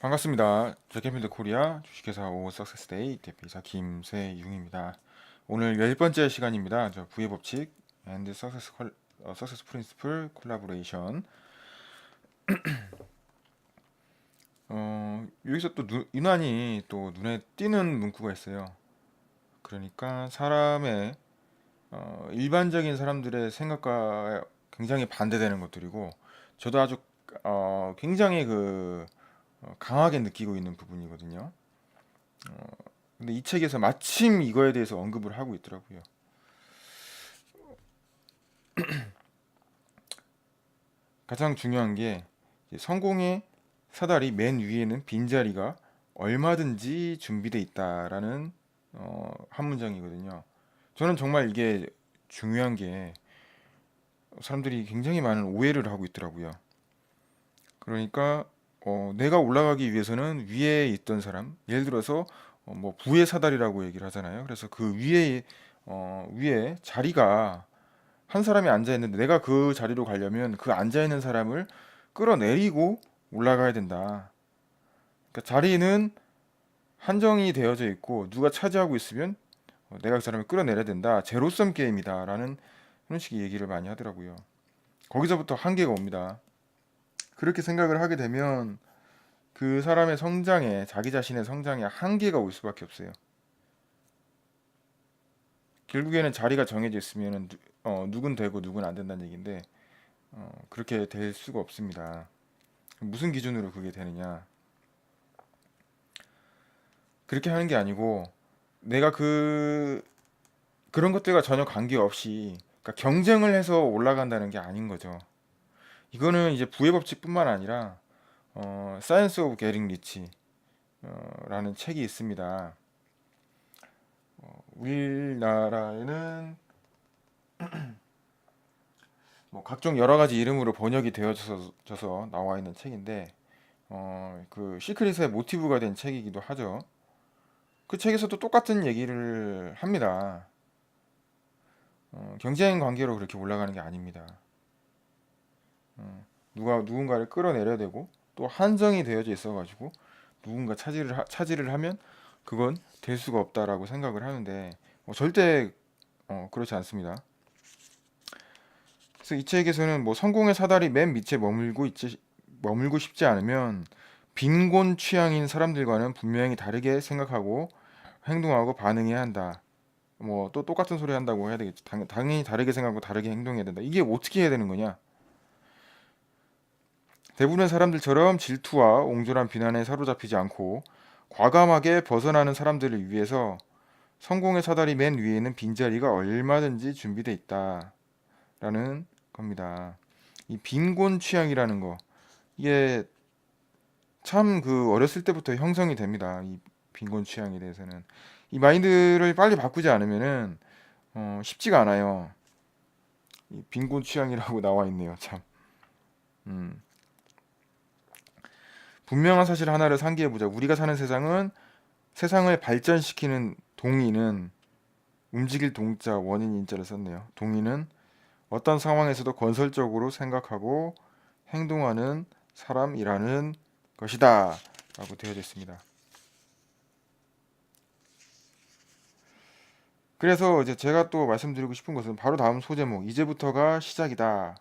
반갑습니다. 저캐필드 코리아 주식회사 오 석세스데이 대표이사 김세융입니다. 오늘 10번째 시간입니다. 저 부의 법칙 앤드 석세스 프린시플 콜라보레이션. 여기서 또 유난히 또 눈에 띄는 문구가 있어요. 그러니까 사람의 일반적인 사람들의 생각과 굉장히 반대되는 것들이고, 저도 아주 굉장히 강하게 느끼고 있는 부분이거든요. 근데 이 책에서 마침 이거에 대해서 언급을 하고 있더라고요. 가장 중요한 게 이제 성공의 사다리 맨 위에는 빈자리가 얼마든지 준비돼 있다라는 한 문장이거든요. 저는 정말 이게 중요한 게 사람들이 굉장히 많은 오해를 하고 있더라고요. 그러니까 내가 올라가기 위해서는 위에 있던 사람, 예를 들어서 뭐 부의 사다리라고 얘기를 하잖아요. 그래서 그 위에 자리가 한 사람이 앉아 있는데 내가 그 자리로 가려면 그 앉아 있는 사람을 끌어내리고 올라가야 된다. 그러니까 자리는 한정이 되어져 있고 누가 차지하고 있으면 내가 그 사람을 끌어내려야 된다. 제로섬 게임이다라는 그런 식의 얘기를 많이 하더라고요. 거기서부터 한계가 옵니다. 그렇게 생각을 하게 되면 그 사람의 성장에, 자기 자신의 성장에 한계가 올 수밖에 없어요. 결국에는 자리가 정해져 있으면 누군 되고 누군 안 된다는 얘기인데, 그렇게 될 수가 없습니다. 무슨 기준으로 그게 되느냐? 그렇게 하는 게 아니고 내가 그런 것들과 전혀 관계없이, 그러니까 경쟁을 해서 올라간다는 게 아닌 거죠. 이거는 이제 부의 법칙뿐만 아니라 사이언스 오브 게링 리치 라는 책이 있습니다. 우리나라에는 뭐 각종 여러 가지 이름으로 번역이 되어져서 나와 있는 책인데, 그 시크릿의 모티브가 된 책이기도 하죠. 그 책에서도 똑같은 얘기를 합니다. 경쟁 관계로 그렇게 올라가는 게 아닙니다. 누군가를 끌어내려야 되고 또 한정이 되어져 있어가지고 누군가 차지를 하면 그건 될 수가 없다라고 생각을 하는데, 절대 그렇지 않습니다. 그래서 이 책에서는 뭐 성공의 사다리 맨 밑에 머물고 싶지 않으면 빈곤 취향인 사람들과는 분명히 다르게 생각하고 행동하고 반응해야 한다. 뭐 또 똑같은 소리 한다고 해야 되겠지. 당연히 다르게 생각하고 다르게 행동해야 된다. 이게 어떻게 해야 되는 거냐? 대부분의 사람들처럼 질투와 옹졸한 비난에 사로잡히지 않고 과감하게 벗어나는 사람들을 위해서 성공의 사다리 맨 위에는 빈자리가 얼마든지 준비돼 있다라는 겁니다. 이 빈곤 취향이라는 거, 이게 참 어렸을 때부터 형성이 됩니다. 이 빈곤 취향에 대해서는 이 마인드를 빨리 바꾸지 않으면은 쉽지가 않아요. 이 빈곤 취향이라고 나와 있네요. 참. 음. 분명한 사실 하나를 상기해 보자. 우리가 사는 세상을 발전시키는 동의는, 움직일 동자 원인 인자를 썼네요. 동의는 어떤 상황에서도 건설적으로 생각하고 행동하는 사람이라는 것이다 라고 되어져 있습니다. 그래서 이제 제가 또 말씀드리고 싶은 것은 바로 다음 소제목, 이제부터가 시작이다.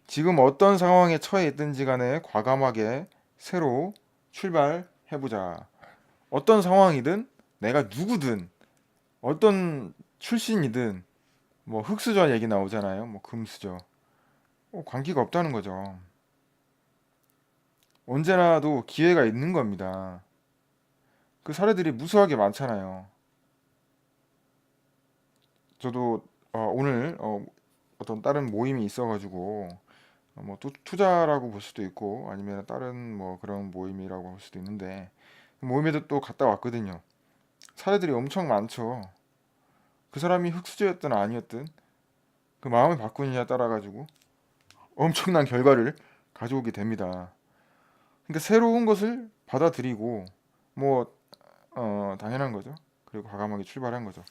지금 어떤 상황에 처해 있든지 간에 과감하게 새로 출발해보자. 어떤 상황이든, 내가 누구든, 어떤 출신이든, 뭐 흙수저 얘기 나오잖아요. 뭐 금수저. 관계가 없다는 거죠. 언제라도 기회가 있는 겁니다. 그 사례들이 무수하게 많잖아요. 저도 오늘 어떤 다른 모임이 있어가지고 뭐 투자라고 볼 수도 있고 아니면 다른 뭐 그런 모임이라고 볼 수도 있는데, 그 모임에도 또 갔다 왔거든요. 사례들이 엄청 많죠. 그 사람이 흙수저였든 아니었든 그 마음을 바꾸느냐에 따라 가지고 엄청난 결과를 가져오게 됩니다. 그러니까 새로운 것을 받아들이고 뭐 당연한 거죠. 그리고 과감하게 출발한 거죠.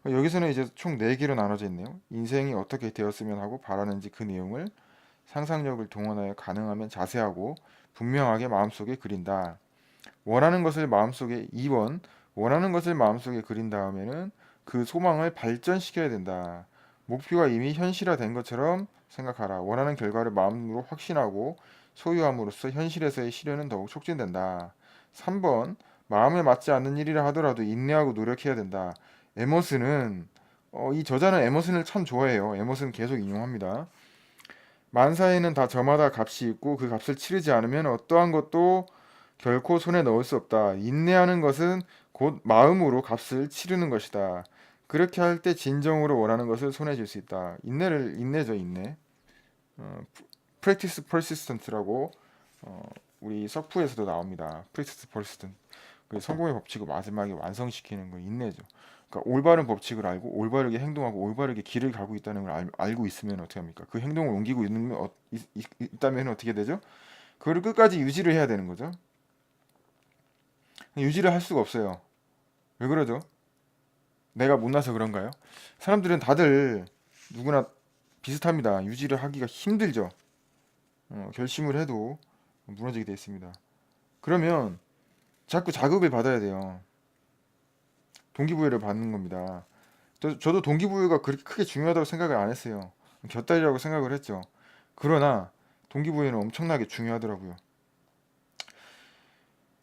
여기서는 이제 총 4개로 나눠져 있네요. 인생이 어떻게 되었으면 하고 바라는지 그 내용을 상상력을 동원하여 가능하면 자세하고 분명하게 마음속에 그린다. 원하는 것을 마음속에 2번 원하는 것을 마음속에 그린 다음에는 그 소망을 발전시켜야 된다. 목표가 이미 현실화된 것처럼 생각하라. 원하는 결과를 마음으로 확신하고 소유함으로써 현실에서의 실현은 더욱 촉진된다. 3번 마음에 맞지 않는 일이라 하더라도 인내하고 노력해야 된다. 에머슨은 이 저자는 에머슨을 참 좋아해요. 에머슨 계속 인용합니다. 만사에는 다 저마다 값이 있고 그 값을 치르지 않으면 어떠한 것도 결코 손에 넣을 수 없다. 인내하는 것은 곧 마음으로 값을 치르는 것이다. 그렇게 할 때 진정으로 원하는 것을 손에 쥘 수 있다. 인내죠, 인내. practice persistent라고 우리 석푸에서도 나옵니다. practice persistent. 그 성공의 법칙을 마지막에 완성시키는 거 인내죠. 그러니까 올바른 법칙을 알고 올바르게 행동하고 올바르게 길을 가고 있다는 걸 알고 있으면 어떻게 합니까? 그 행동을 옮기고 있다면 어떻게 되죠? 그걸 끝까지 유지를 해야 되는 거죠. 유지를 할 수가 없어요. 왜 그러죠? 내가 못나서 그런가요? 사람들은 다들 누구나 비슷합니다. 유지를 하기가 힘들죠. 결심을 해도 무너지게 되어 있습니다. 그러면 자꾸 자극을 받아야 돼요. 동기부여를 받는 겁니다. 저도 동기부여가 그렇게 크게 중요하다고 생각을 안 했어요. 곁다리라고 생각을 했죠. 그러나 동기부여는 엄청나게 중요하더라고요.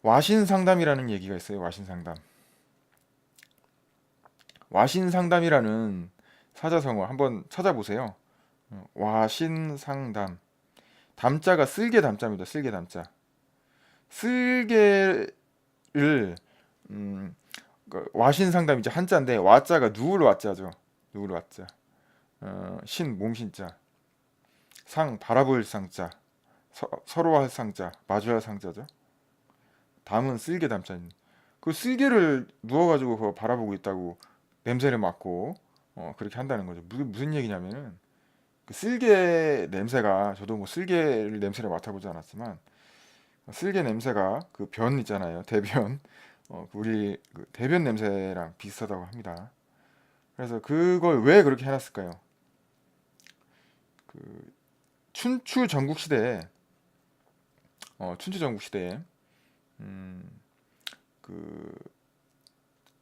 와신 상담이라는 얘기가 있어요. 와신 상담. 와신 상담이라는 사자성어 한번 찾아보세요. 와신 상담. 담자가 쓸개 담자입니다. 쓸개 담자. 쓸개를 음, 와신 상담 이제 한자인데 와자가 누울 와자죠. 누울 와자. 신 몸신자. 상 바라볼 상자. 서로 할 상자. 마주할 상자죠. 담은 쓸개 담자입니다. 그 쓸개를 누워가지고 그거 바라보고 있다고 냄새를 맡고 그렇게 한다는 거죠. 무슨 얘기냐면은 그 쓸개 냄새가 저도 뭐 쓸개를 냄새를 맡아보지 않았지만 쓸개 냄새가 그 변 있잖아요. 대변 우리 그 대변 냄새랑 비슷하다고 합니다. 그래서 그걸 왜 그렇게 해놨을까요? 그 춘추 전국 시대에 춘추 전국 시대에 음, 그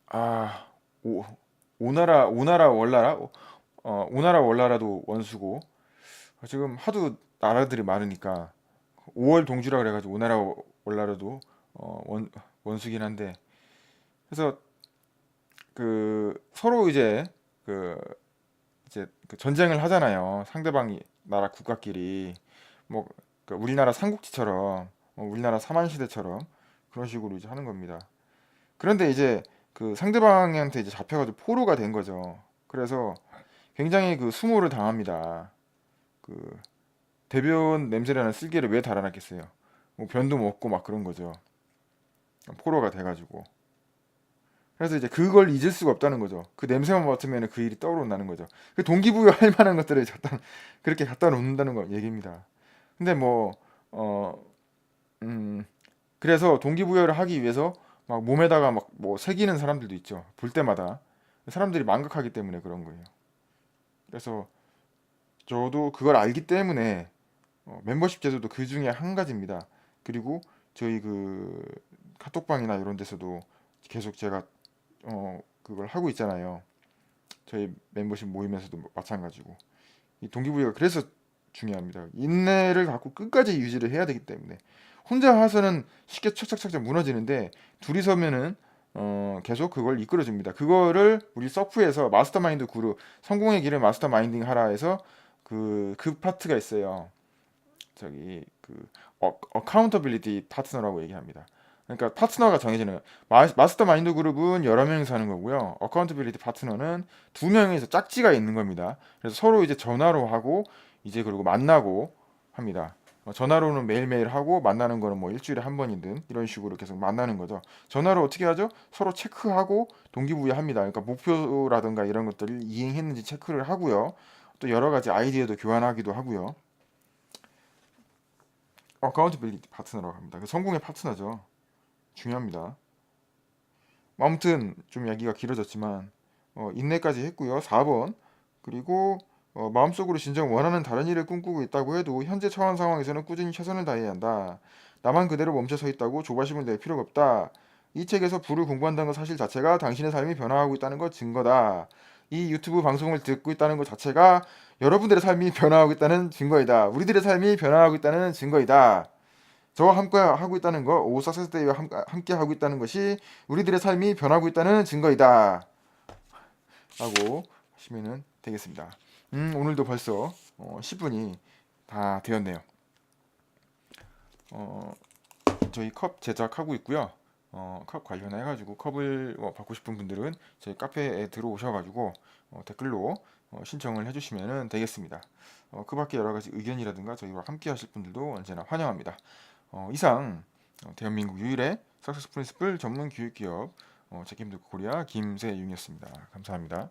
아, 오, 오나라 월나라 오나라 월나라도 원수고 지금 하도 나라들이 많으니까 5월 동주라 그래가지고 오나라 월나라도 원수긴 한데 그래서 그 서로 그 이제 그 전쟁을 하잖아요. 상대방이 나라 국가끼리 뭐 우리나라 삼국지처럼 우리나라 삼한시대처럼 그런 식으로 이제 하는 겁니다. 그런데 이제 그 상대방한테 이제 잡혀가지고 포로가 된 거죠. 그래서 굉장히 그 수모를 당합니다. 그 대변 냄새나는 쓸개를 왜 달아놨겠어요? 뭐 변도 먹고 막 그런 거죠. 포로가 돼가지고. 그래서 이제 그걸 잊을 수가 없다는 거죠. 그 냄새만 맡으면 그 일이 떠오른다는 거죠. 그 동기부여 할 만한 것들을 그렇게 갖다 놓는다는 거 얘기입니다. 근데 어, 음, 그래서 동기부여를 하기 위해서 막 몸에다가 막 뭐 새기는 사람들도 있죠. 볼 때마다. 사람들이 망각하기 때문에 그런 거예요. 그래서 저도 그걸 알기 때문에 멤버십 제도도 그 중에 한 가지입니다. 그리고 저희 그 카톡방이나 이런 데서도 계속 제가 그걸 하고 있잖아요. 저희 멤버십 모임에서도 마찬가지고 이 동기부여가 그래서 중요합니다. 인내를 갖고 끝까지 유지를 해야 되기 때문에 혼자 해서는 쉽게 착착착착 무너지는데 둘이서면은 계속 그걸 이끌어줍니다. 그거를 우리 서프에서 마스터마인드 그룹 성공의 길을 마스터마인딩 하라 해서 그 파트가 있어요. 저기 그 어카운터빌리티 파트너라고 얘기합니다. 그러니까 파트너가 정해지는 마스터 마인드 그룹은 여러 명이서 하는 거고요. 어카운터빌리티 파트너는 두 명이서 짝지가 있는 겁니다. 그래서 서로 이제 전화로 하고 이제 그리고 만나고 합니다. 전화로는 매일매일 하고 만나는 거는 뭐 일주일에 한 번이든 이런 식으로 계속 만나는 거죠. 전화로 어떻게 하죠? 서로 체크하고 동기부여합니다. 그러니까 목표라든가 이런 것들을 이행했는지 체크를 하고요. 또 여러 가지 아이디어도 교환하기도 하고요. 어카운트빌리티 파트너라고 합니다. 그 성공의 파트너죠. 중요합니다. 아무튼 좀 얘기가 길어졌지만 인내까지 했고요. 4번. 그리고 마음속으로 진정 원하는 다른 일을 꿈꾸고 있다고 해도 현재 처한 상황에서는 꾸준히 최선을 다해야 한다. 나만 그대로 멈춰 서 있다고 조바심을 낼 필요가 없다. 이 책에서 부를 공부한다는 것 사실 자체가 당신의 삶이 변화하고 있다는 것 증거다. 이 유튜브 방송을 듣고 있다는 것 자체가 여러분들의 삶이 변화하고 있다는 증거이다. 우리들의 삶이 변화하고 있다는 증거이다. 저와 함께 하고 있다는 것, 오 석세스 데이와 함께 하고 있다는 것이 우리들의 삶이 변하고 있다는 증거이다. 라고 하시면 되겠습니다. 오늘도 벌써 10분이 다 되었네요. 어, 저희 컵 제작하고 있고요. 컵 관련해가지고 컵을 받고 싶은 분들은 저희 카페에 들어오셔가지고 댓글로 신청을 해주시면 되겠습니다. 그 밖에 여러 가지 의견이라든가 저희와 함께 하실 분들도 언제나 환영합니다. 이상 대한민국 유일의 석세스 프린시플 전문 교육기업 책임듣고 코리아 김세윤이었습니다. 감사합니다.